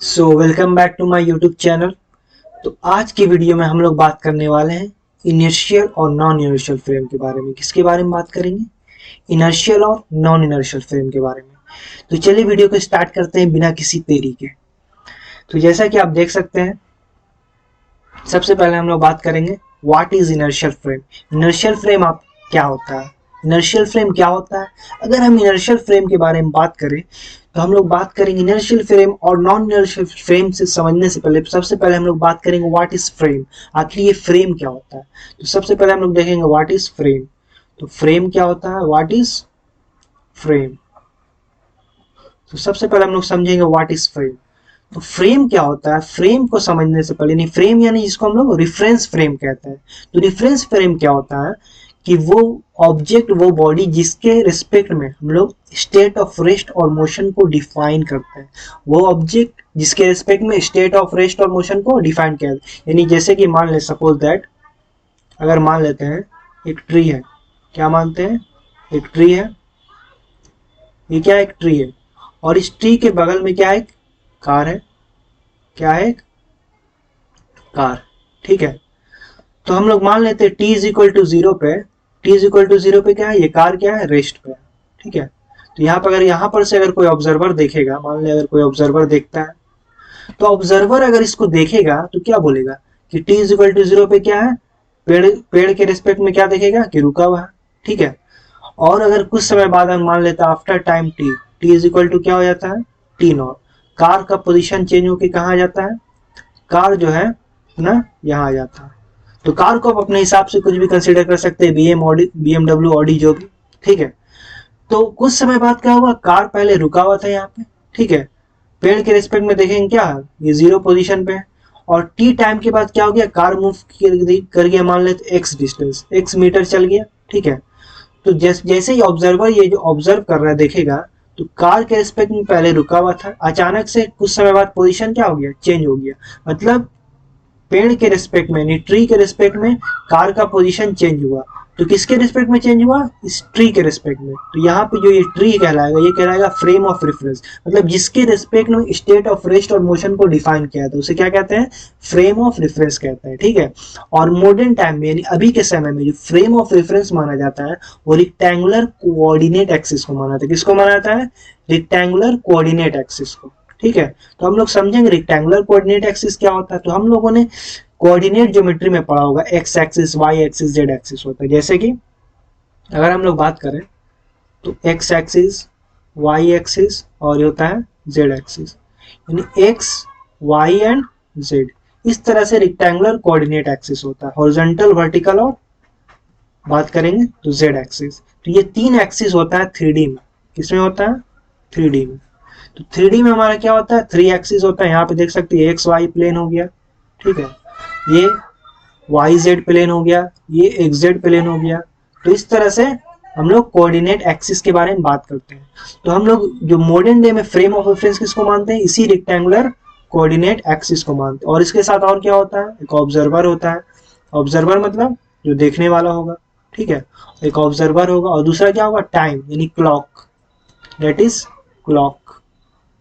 Welcome back to my YouTube channel. तो आज की वीडियो में हम लोग बात करने वाले हैं इनर्शियल और नॉन इनर्शियल फ्रेम के बारे में। किसके बारे में बात करेंगे? इनर्शियल और नॉन इनर्शियल फ्रेम के बारे में। तो चलिए वीडियो को स्टार्ट करते हैं बिना किसी देरी के। तो जैसा कि आप देख सकते हैं, सबसे पहले हम लोग बात करेंगे what is inertial frame. Inertial frame आप क्या होता है? इनर्शियल फ्रेम क्या होता है? अगर हम इनर्शियल फ्रेम के बारे में बात करें तो हम लोग बात करेंगे इनर्शियल फ्रेम और नॉन इनर्शियल फ्रेम से समझने से पहले सबसे पहले हम लोग बात करेंगे व्हाट इज फ्रेम। आखिर ये फ्रेम क्या होता है? तो सबसे पहले हम लोग देखेंगे व्हाट इज फ्रेम। तो फ्रेम क्या होता है? What is frame. तो सबसे पहले हम लोग समझेंगे व्हाट इज फ्रेम। तो फ्रेम क्या होता है? फ्रेम को समझने से पहले, नहीं, फ्रेम यानी जिसको हम लोग रेफरेंस फ्रेम कहते हैं। तो रेफरेंस फ्रेम क्या होता है कि वो ऑब्जेक्ट, वो बॉडी जिसके रिस्पेक्ट में हम लोग स्टेट ऑफ रेस्ट और मोशन को डिफाइन करते हैं। वो ऑब्जेक्ट जिसके रिस्पेक्ट में स्टेट ऑफ रेस्ट और मोशन को डिफाइन किया, यानी जैसे कि मान ले, सपोज दैट, अगर मान लेते हैं एक ट्री है। क्या मानते हैं? एक ट्री है। ये क्या है? एक ट्री है। और इस ट्री के बगल में क्या है? एक कार है। क्या है? एक कार। ठीक है। तो हम लोग मान लेते हैं T is equal to zero पे, T is equal to zero पे क्या है? ये कार क्या है? रेस्ट पे। ठीक है। तो यहाँ पर अगर यहाँ पर से अगर कोई ऑब्जर्वर देखेगा, मान ले अगर कोई ऑब्जर्वर देखता है, तो ऑब्जर्वर अगर इसको देखेगा तो क्या बोलेगा कि T is equal to zero पे क्या है? पेड़ पेड़ के रिस्पेक्ट में क्या देखेगा कि रुका हुआ है। ठीक है। और अगर कुछ समय बाद हम मान लेते हैं after time T, T is equal to क्या हो जाता है? T naught. कार का पोजिशन चेंज होकर कहाँ आ जाता है? कार जो है ना, यहाँ आ जाता है। तो कार को आप अपने हिसाब से कुछ भी कंसीडर कर सकते हैं, बीएमडब्ल्यू, ऑडी, जो भी। ठीक है। तो कुछ समय बाद क्या हुआ? कार पहले रुका हुआ था यहाँ पे। ठीक है। पेड़ के रिस्पेक्ट में देखेंगे क्या है? ये जीरो पोजीशन पे है। और टी टाइम के बाद क्या हो गया? कार मूव कर गया, मान लेते एक्स डिस्टेंस, एक्स मीटर चल गया। ठीक है। तो जैसे ही ऑब्जर्वर ये जो ऑब्जर्व कर रहा है देखेगा, तो कार के रिस्पेक्ट में पहले रुका हुआ था, अचानक से कुछ समय बाद पोजीशन क्या हो गया? चेंज हो गया। मतलब पेड़ के रिस्पेक्ट में, यानी ट्री के रिस्पेक्ट में कार का पोजीशन चेंज हुआ। तो किसके रिस्पेक्ट में चेंज हुआ? इस ट्री के रिस्पेक्ट में। तो यहाँ पे जो ये ट्री कहलाएगा, ये कहलाएगा फ्रेम ऑफ रेफरेंस। मतलब जिसके रिस्पेक्ट में स्टेट ऑफ रेस्ट और मोशन को डिफाइन किया था, उसे क्या कहते हैं? फ्रेम ऑफ रेफरेंस कहते हैं। ठीक है। और मॉडर्न टाइम में, यानी अभी के समय में, जो फ्रेम ऑफ रेफरेंस माना जाता है वो रेक्टेंगुलर कोऑर्डिनेट एक्सिस को माना जाता है। किसको माना जाता है? रेक्टेंगुलर कोऑर्डिनेट एक्सिस को। ठीक है। तो हम लोग समझेंगे रेक्टेंगुलर कोऑर्डिनेट एक्सिस क्या होता है। तो हम लोगों ने कोऑर्डिनेट ज्योमेट्री में पढ़ा होगा, X axis, Y axis, Z axis होता है। जैसे कि अगर हम लोग बात करें तो एक्स एक्सिस, वाई एक्सिस और ये होता है जेड एक्सिस, यानी एक्स, वाई एंड जेड। इस तरह से रेक्टेंगुलर कोऑर्डिनेट एक्सिस होता है। हॉरिजॉन्टल, वर्टिकल और बात करेंगे तो जेड एक्सिस। तो ये तीन एक्सिस होता है 3D में। किसमें होता है? 3D में। तो 3D में हमारा क्या होता है? 3 एक्सिस होता है। यहाँ पे देख सकते हैं एक्स वाई प्लेन हो गया। ठीक है। ये वाई जेड प्लेन हो गया, ये एक्स जेड प्लेन हो गया। तो इस तरह से हम लोग कोऑर्डिनेट एक्सिस के बारे में बात करते हैं। तो हम लोग जो मॉडर्न डे में फ्रेम ऑफ रेफरेंस किसको मानते हैं? इसी रेक्टेंगुलर कोऑर्डिनेट एक्सिस को मानते हैं। और इसके साथ और क्या होता है? एक ऑब्जर्वर होता है। ऑब्जर्वर मतलब जो देखने वाला होगा। ठीक है। एक ऑब्जर्वर होगा और दूसरा क्या होगा? टाइम, यानी क्लॉक, दैट इज क्लॉक।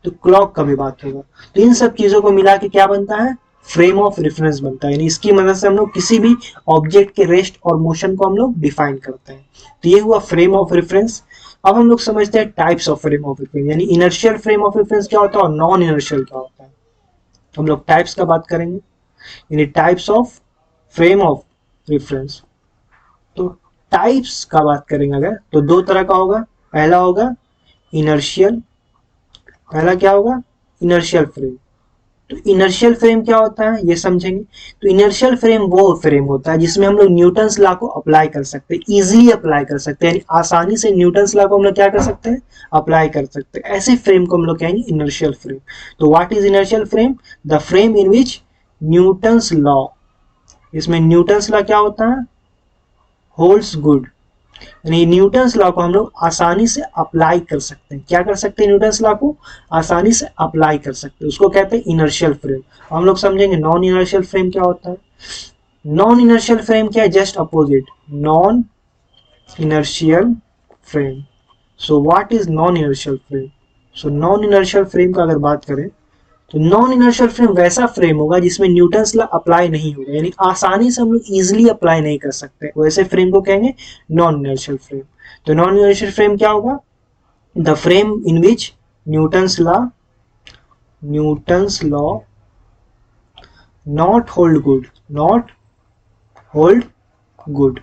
तो क्लॉक का भी बात होगा। तो इन सब चीजों को मिला के क्या बनता है? फ्रेम ऑफ रेफरेंस बनता है। यानी इसकी मदद से हम लोग किसी भी ऑब्जेक्ट के रेस्ट और मोशन को हम लोग डिफाइन करते हैं। तो ये हुआ फ्रेम ऑफ रेफरेंस। अब हम लोग समझते हैं types of frame of reference, यानी इनर्शियल फ्रेम ऑफ रेफरेंस क्या होता है और नॉन इनर्शियल क्या होता है। हम लोग टाइप्स का बात करेंगे, यानी types of frame of reference. तो टाइप्स का बात करेंगे अगर, तो दो तरह का होगा। पहला होगा इनर्शियल। पहला क्या होगा? Inertial frame. तो इनर्शियल फ्रेम क्या होता है ये समझेंगे। तो इनर्शियल फ्रेम वो फ्रेम होता है जिसमें हम लोग न्यूटन्स लॉ को अप्लाई कर सकते हैं, इजीली अप्लाई कर सकते हैं, यानी आसानी से न्यूटन्स लॉ को हम लोग क्या कर सकते हैं? अप्लाई कर सकते हैं। ऐसे फ्रेम को हम लोग कहेंगे इनर्शियल फ्रेम। तो what is inertial frame? The frame in which Newton's law, इसमें न्यूटन्स लॉ क्या होता है? होल्ड्स गुड, यानी न्यूटन्स लॉ को हम लोग आसानी से अप्लाई कर सकते हैं। क्या कर सकते हैं? न्यूटन्स लॉ को आसानी से अप्लाई कर सकते हैं, उसको कहते हैं इनर्शियल फ्रेम। हम लोग समझेंगे नॉन इनर्शियल फ्रेम क्या होता है। नॉन इनर्शियल फ्रेम क्या है? Just opposite, non inertial frame. So what is non inertial frame? So non inertial frame का अगर बात करें तो नॉन इनर्शियल फ्रेम वैसा फ्रेम होगा जिसमें न्यूटन्स लॉ अप्लाई नहीं होगा, यानी आसानी से हम लोग इजिली अप्लाई नहीं कर सकते, वैसे फ्रेम को कहेंगे नॉन इनर्शियल फ्रेम। तो नॉन इनर्शियल फ्रेम क्या होगा? The frame in which Newton's law not hold good,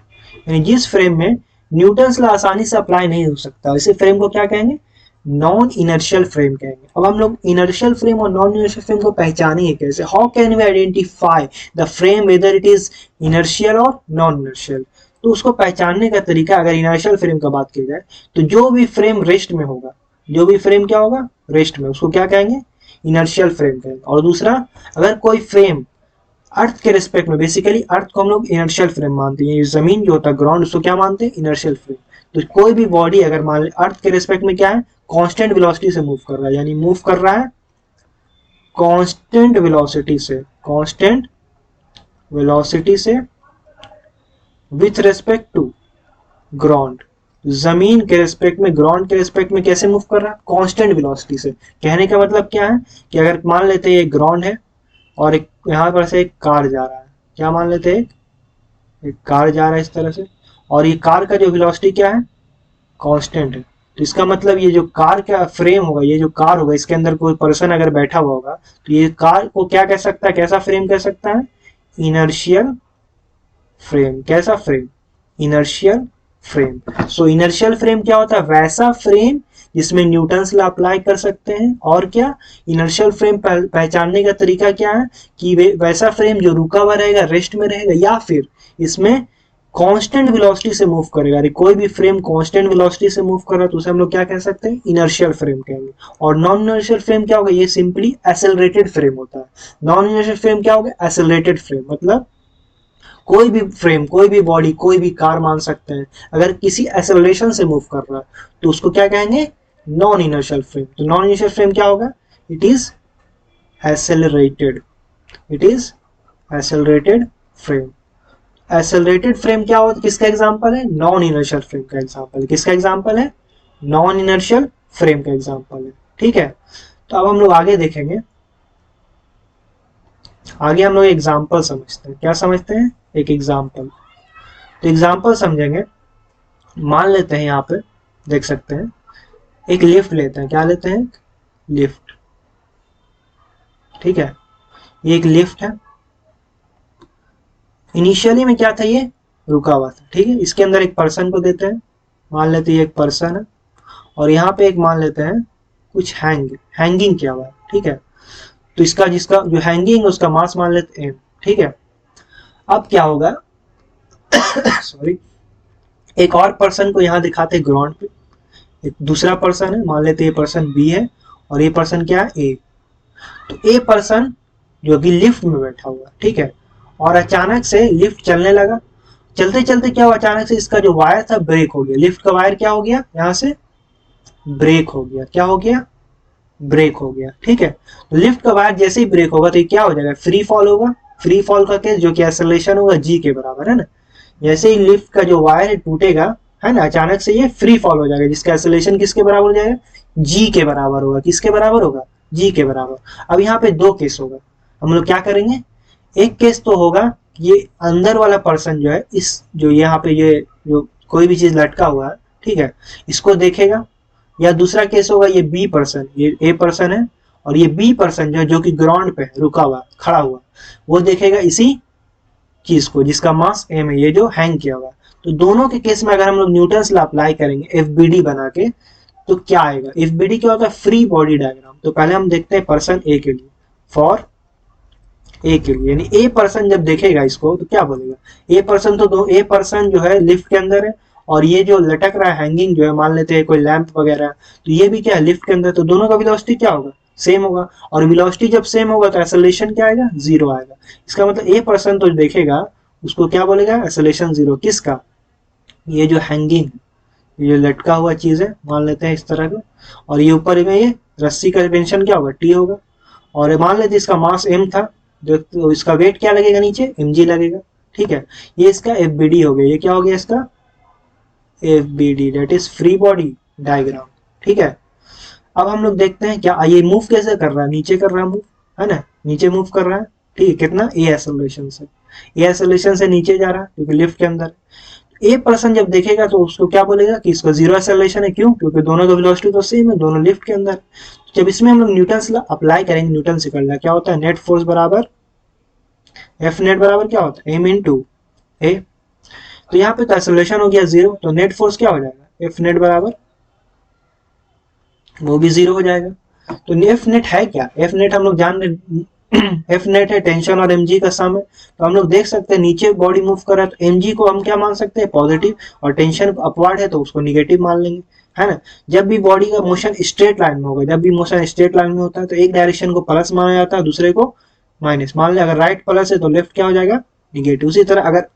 यानी जिस फ्रेम में न्यूटन्स लॉ आसानी से अप्लाई नहीं हो सकता, इसी फ्रेम को क्या कहेंगे? नॉन इनर्शियल फ्रेम कहेंगे। अब हम लोग इनर्शियल फ्रेम और नॉन इनर्शियल फ्रेम को पहचानेंगे कैसे? How can we identify the frame whether it is inertial और नॉन इनर्शियल? तो उसको पहचानने का तरीका, अगर इनर्शियल फ्रेम का बात की जाए तो जो भी फ्रेम रेस्ट में होगा, जो भी फ्रेम क्या होगा? रेस्ट में, उसको क्या कहेंगे? इनर्शियल फ्रेम कहेंगे। और दूसरा, अगर कोई फ्रेम अर्थ के रिस्पेक्ट में, बेसिकली अर्थ को हम लोग इनर्शियल फ्रेम मानते हैं, जमीन जो होता है ग्राउंड, उसको क्या मानते हैं? Inertial frame. तो कोई भी बॉडी अगर मान ले अर्थ के रिस्पेक्ट में क्या है? कांस्टेंट वेलोसिटी से मूव कर रहा है, यानी मूव कर रहा है कांस्टेंट वेलोसिटी से विथ रेस्पेक्ट टू ग्राउंड। जमीन के रिस्पेक्ट में, ग्राउंड के रिस्पेक्ट में कैसे मूव कर रहा है? कांस्टेंट वेलोसिटी से। कहने का मतलब क्या है कि अगर मान लेते हैं ये ग्राउंड है और एक यहाँ पर से एक कार जा रहा है, क्या मान लेते हैं? एक कार जा रहा है इस तरह से, और ये कार का जो वेलोसिटी क्या है? कांस्टेंट है। तो इसका मतलब ये जो कार का फ्रेम होगा, ये जो कार होगा, इसके अंदर कोई पर्सन अगर बैठा हुआ होगा तो ये कार को क्या कह सकता है? कैसा फ्रेम कह सकता है? Inertial frame. कैसा frame? Inertial frame. So inertial frame क्या होता है? वैसा फ्रेम जिसमें न्यूटन्स लॉ अप्लाई कर सकते हैं। और क्या इनर्शियल फ्रेम पहचानने का तरीका क्या है कि वैसा फ्रेम जो रुका हुआ रहेगा, रेस्ट में रहेगा, या फिर इसमें कांस्टेंट वेलोसिटी से मूव करेगा। अरे कोई भी फ्रेम कांस्टेंट वेलोसिटी से मूव कर रहा है तो उसे हम लोग क्या कह सकते हैं? इनर्शियल फ्रेम कहेंगे। और नॉन इनर्शियल फ्रेम क्या होगा? ये सिंपली एक्सेलरेटेड फ्रेम होता है। नॉन इनर्शियल फ्रेम क्या होगा? Accelerated frame. मतलब कोई भी फ्रेम, कोई भी बॉडी, कोई भी कार मान सकते हैं, अगर किसी एक्सेलरेशन से मूव कर रहा है तो उसको क्या कहेंगे? Non inertial frame. तो नॉन इनर्शियल फ्रेम क्या होगा? It is accelerated frame. Accelerated frame क्या होता है? किसका एग्जांपल है? नॉन इनर्शियल फ्रेम का एग्जांपल है। किसका एग्जांपल है? नॉन इनर्शियल फ्रेम का एग्जांपल है। ठीक है, तो अब हम लोग आगे देखेंगे। आगे हम लोग एग्जांपल समझते हैं। क्या समझते हैं? एक एग्जांपल। तो एग्जांपल समझेंगे। मान लेते हैं, यहाँ पे देख सकते हैं, एक लिफ्ट लेते हैं। क्या लेते हैं? लिफ्ट। ठीक है, ये एक लिफ्ट है। इनिशियली में क्या था? ये रुका हुआ था। ठीक है, इसके अंदर एक पर्सन को देते हैं, मान लेते हैं ये एक पर्सन है, और यहाँ पे एक मान लेते हैं कुछ हैंगिंग किया हुआ है। ठीक है, तो इसका जिसका जो हैंगिंग उसका मास मान लेते हैं। ठीक है, अब क्या होगा? सॉरी, एक और पर्सन को यहाँ दिखाते हैं ग्राउंड पे, एक दूसरा पर्सन है, मान लेते ये पर्सन बी है और ये पर्सन क्या है? ए। तो ए पर्सन जो कि लिफ्ट में बैठा हुआ है, ठीक है, और अचानक से लिफ्ट चलने लगा। चलते चलते क्या हुआ? अचानक से इसका जो वायर था ब्रेक हो गया। लिफ्ट का वायर क्या हो गया? यहाँ से ब्रेक हो गया। क्या हो गया? ब्रेक हो गया। ठीक है, तो लिफ्ट का वायर जैसे ही ब्रेक होगा तो ये क्या हो जाएगा? फ्री फॉल होगा। फ्री फॉल का केस जो कि एक्सेलरेशन होगा जी के बराबर है ना। जैसे ही लिफ्ट का जो वायर टूटेगा, है ना, अचानक से ये फ्री फॉल हो जाएगा, जिसका एक्सेलरेशन किसके बराबर हो जाएगा? जी के बराबर होगा। किसके बराबर होगा? जी के बराबर। अब यहाँ पे दो केस होगा, हम लोग क्या करेंगे? एक केस तो होगा ये अंदर वाला पर्सन जो है, इस जो यहाँ पे ये जो कोई भी चीज लटका हुआ है, ठीक है, इसको देखेगा। या दूसरा केस होगा ये बी पर्सन, ये ए पर्सन है और ये बी पर्सन जो कि ग्राउंड पे है, रुका हुआ, खड़ा हुआ, वो देखेगा इसी चीज को जिसका मास एम है, ये जो हैंग किया हुआ। तो दोनों के केस में अगर हम लोग न्यूटन्स लॉ अप्लाई करेंगे एफबीडी बना के, तो क्या आएगा? एफबीडी क्या होता है? Free body diagram. तो पहले हम देखते हैं पर्सन ए के लिए, फॉर ए के लिए, यानी ए पर्सन जब देखेगा इसको तो क्या बोलेगा? ए पर्सन तो दो, ए पर्सन जो है लिफ्ट के अंदर है और ये जो लटक रहा है हैंगिंग जो है, मान लेते हैं कोई लैंप वगैरह, तो ये भी क्या है? लिफ्ट के अंदर। तो दोनों का वेलोसिटी क्या होगा? सेम होगा। और वेलोसिटी जब सेम होगा तो एक्सेलरेशन क्या आएगा? जीरो आएगा। इसका मतलब ए पर्सन तो देखेगा, उसको क्या बोलेगा? Acceleration zero. किसका? ये जो हैंगिंग, ये लटका हुआ चीज है, मान लेते हैं इस तरह का, और ये ऊपर में ये रस्सी का टेंशन क्या होगा? टी होगा। और मान लेते इसका मास एम था, तो इसका वेट क्या लगेगा? नीचे mg लगेगा। ठीक है, ये इसका एफबीडी हो गया। ये क्या हो गया? इसका FBD, that is free body diagram. ठीक है, अब हम लोग देखते हैं क्या ये मूव कैसे कर रहा है? नीचे कर रहा है मूव। है ना, नीचे मूव कर रहा है, ठीक है, कितना ए एक्सेलरेशन से, ए एक्सेलरेशन से नीचे जा रहा है क्योंकि लिफ्ट के अंदर। ए पर्सन जब देखेगा तो उसको क्या बोलेगा कि इसका जीरो एक्सेलरेशन है, क्यों, क्योंकि दोनों का वेलोसिटी तो सेम है, दोनों लिफ्ट के अंदर। जब इसमें हम लोग न्यूटन लॉ अप्लाई करेंगे, न्यूटन से कर क्या होता है, नेट फोर्स बराबर एफ नेट बराबर क्या होता है, एम इंटू ए। तो यहाँ पे तो एक्सेलरेशन हो गया जीरो, तो नेट फोर्स क्या हो जाएगा, एफ नेट बराबर वो भी जीरो हो जाएगा। तो एफ नेट है क्या, एफ नेट हम लोग जान रहे एफ नेट है टेंशन और mg का सम है। तो हम लोग देख सकते हैं नीचे बॉडी मूव कर रहा है तो mg को हम क्या मान सकते हैं, पॉजिटिव, और टेंशन अपवर्ड है तो उसको निगेटिव मान लेंगे, है ना। जब भी बॉडी का मोशन स्ट्रेट लाइन में होगा, जब भी मोशन स्ट्रेट लाइन में होता है तो एक डायरेक्शन को प्लस माना जाता है, दूसरे को माइनस मान ले। अगर राइट प्लस है तो लेफ्ट क्या हो जाएगा, निगेटिव। उसी तरह अगर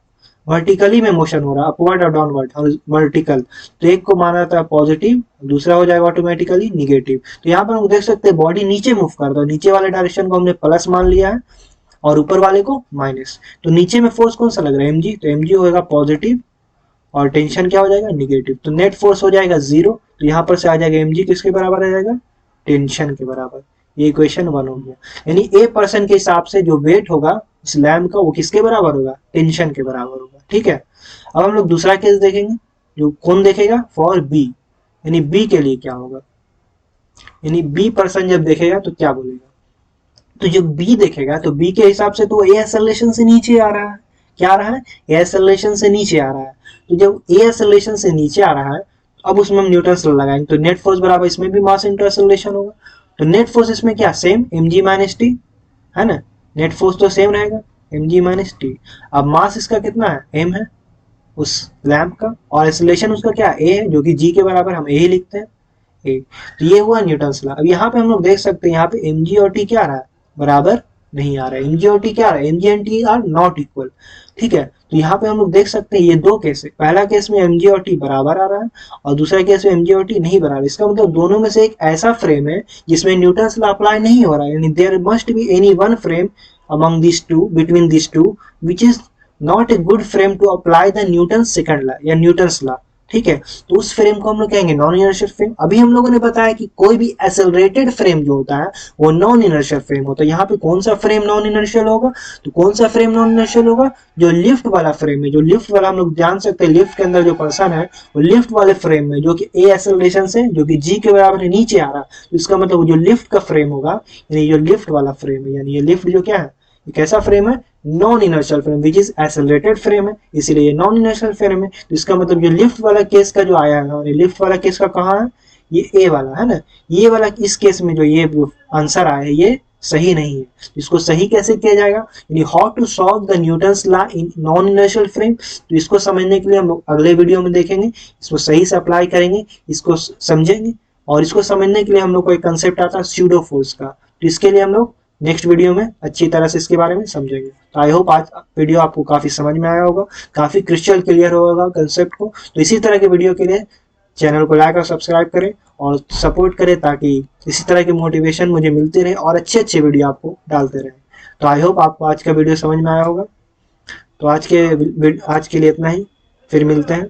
वर्टिकली में मोशन हो रहा है, अपवर्ड और डाउनवर्ड, वर्टिकल, तो एक को माना जाता है पॉजिटिव, दूसरा हो जाएगा ऑटोमेटिकली निगेटिव। तो यहाँ पर हम देख सकते हैं बॉडी नीचे मूव कर रहा है, नीचे वाले डायरेक्शन को हमने प्लस मान लिया है और ऊपर वाले को माइनस। तो नीचे में फोर्स कौन सा लग रहा है, mg, तो mg होगा पॉजिटिव और टेंशन क्या हो जाएगा, निगेटिव। तो नेट फोर्स हो जाएगा जीरो। तो यहाँ पर से आ जाएगा mg किसके बराबर आ जाएगा, टेंशन के बराबर। ये इक्वेशन 1 हो गया। यानी ए पर्सन के हिसाब से जो वेट होगा इस लैम्प का वो किसके बराबर होगा, टेंशन के बराबर होगा, ठीक है। अब हम लोग दूसरा केस देखेंगे, जो कौन देखेगा, फॉर बी, यानी बी के लिए क्या होगा, यानी बी पर्सन जब देखेगा तो क्या बोलेगा। तो जब बी देखेगा तो बी के हिसाब से तो ए एक्सेलरेशन से नीचे आ रहा है, क्या आ रहा है, ए एक्सेलरेशन से नीचे आ रहा है। तो जब ए एक्सेलरेशन से नीचे आ रहा है अब उसमें हम न्यूटन लॉ लगाएंगे, तो नेट फोर्स बराबर इसमें भी मास इंटू एक्सेलरेशन होगा। तो नेट फोर्स इसमें क्या, सेम mg माइनस टी, है ना, नेट फोर्स तो सेम रहेगा mg माइनस टी। अब मास इसका कितना है, m है उस लैंप का, और एक्सेलरेशन उसका क्या है, a है, जो कि g के बराबर हम a ही लिखते हैं, a। तो ये हुआ न्यूटन लॉ। अब यहाँ पे हम लोग देख सकते हैं यहाँ पे mg और t क्या आ रहा है, बराबर नहीं आ रहा है। mg और t क्या आ रहा है, mg and t are not equal, ठीक है। तो यहाँ पे हम लोग देख सकते हैं ये दो केस है, पहला केस में mg और t बराबर आ रहा है और दूसरा केस में mg और t नहीं बराबर। इसका मतलब दोनों में से एक ऐसा फ्रेम है जिसमें न्यूटन लॉ अप्लाई नहीं हो रहा है, यानी there must be any one frame among these two, between these two, which is not a good frame to apply the Newton's second law या Newton's law, ठीक है। तो उस फ्रेम को हम लोग कहेंगे नॉन इनर्शियल फ्रेम। अभी हम लोगों ने बताया कि कोई भी एक्सेलरेटेड फ्रेम जो होता है वो नॉन इनर्शियल फ्रेम होता है। यहाँ पे कौन सा फ्रेम नॉन इनर्शियल होगा, तो कौन सा फ्रेम नॉन इनर्शियल होगा, जो लिफ्ट वाला फ्रेम है। जो लिफ्ट वाला हम लोग जान सकते हैं, लिफ्ट के अंदर जो पर्सन है वो लिफ्ट वाले फ्रेम में, जो कि ए एक्सेलरेशन से जो कि जी के बराबर नीचे आ रहा है, तो इसका मतलब जो लिफ्ट का फ्रेम होगा, यानी जो लिफ्ट वाला फ्रेम है, यानी ये लिफ्ट जो क्या है, ये कैसा फ्रेम है, non inertial frame, which is accelerated frame है, इसीलिए ये नॉन इनर्शियल फ्रेम है। तो इसका मतलब ये लिफ्ट वाला केस का जो आया है, लिफ्ट वाला केस का कहाँ है, ये ए वाला है ना, ये वाला इस केस में जो ये आंसर आया है ये सही नहीं है। इसको सही कैसे किया जाएगा, यानी how to solve the Newton's law in non inertial frame. तो इसको समझने के लिए हम अगले वीडियो में देखेंगे, इसको सही से अप्लाई करेंगे, इसको समझेंगे। और इसको समझने के लिए हम लोग को एक कंसेप्ट आता है स्यूडो फोर्स का, तो इसके लिए हम लोग नेक्स्ट वीडियो में अच्छी तरह से इसके बारे में समझेंगे। तो आई होप आज वीडियो आपको काफी समझ में आया होगा, काफी क्रिस्टल क्लियर होगा कंसेप्ट को। तो इसी तरह के वीडियो के लिए चैनल को लाइक और सब्सक्राइब करें और सपोर्ट करें, ताकि इसी तरह की मोटिवेशन मुझे मिलती रहे और अच्छे अच्छे वीडियो आपको डालते रहे। तो आई होप आपको आज का वीडियो समझ में आया होगा। तो आज के लिए इतना ही, फिर मिलते हैं।